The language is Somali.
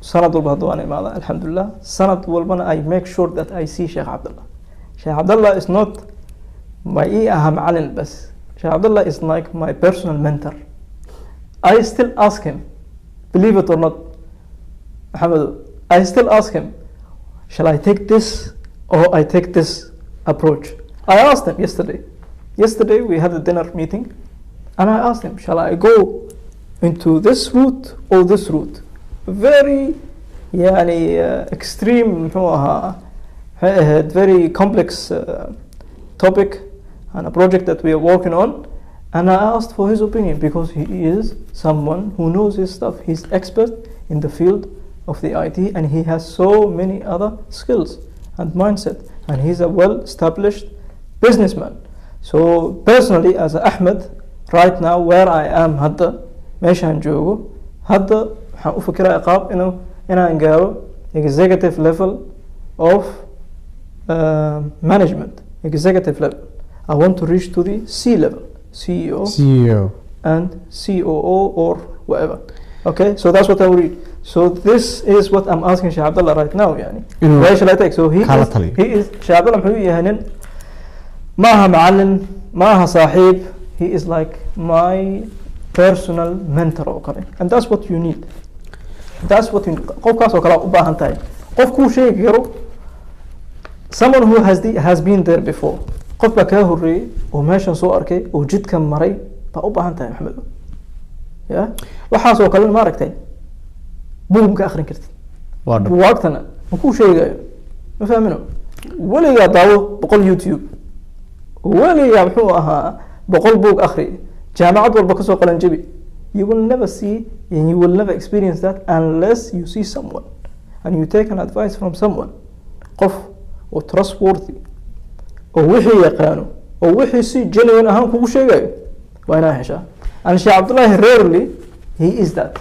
sanad walba hadduu aan imaada alxamdulillah sanad walbana I make sure that I see Sheikh Abdullah. Sheikh Abdullah is not my aha macalin bas. Sheikh Abdullah is like my personal mentor. I still ask him, believe it or not, Muhammad, I still ask him, shall I take this or I take this approach? I asked him yesterday. Yesterday we had a dinner meeting and I asked him, shall I go into this route or this route? Very extreme very complex topic and a project that we are working on, and I asked for his opinion because he is someone who knows his stuff. He's expert in the field of the IT and he has so many other skills and mindset, and he's a well-established businessman. So personally as Ahmed, right now where I am hadda meeshaan joogo hadda waxaan u fikiraa qaab inaan gaaro executive level of management, executive level. I want to reach to the C level, CEO and COO or whatever. Okay, so that's what I will read. So this is what I'm asking Sheikh Abdullah right now. Where shall I take? So he is Sheikh Abdullah muxuu yahay maaha macallin, maaha saaxiib. He is like my personal mentor oo kale, and that's what you need. That's what you need. Qofkaas oo kale u baahan tahay. Qof kuu sheegi karo, someone who has been there before. qof baa kaa horreeyay oo meeshan soo arkay oo jidkan maray baa u baahan tahay Maxamed. waxaas oo kale ma aragtay buug ka akhrin kartid buugtana ma ku sheegayo ma fahmino waliga daawo 100 YouTube waliga wuxuu ahaa 100 buug akhri jaamacad walba ka soo qalan jabi. You will never see and you will never experience that unless you see someone and you take an advice from someone qof oo trustworthy oo wixii yaqaano oo wixii si genuine ahaan kugu sheegayo waa inaa heshaa. And Sheikh Abdullah rarely he is that.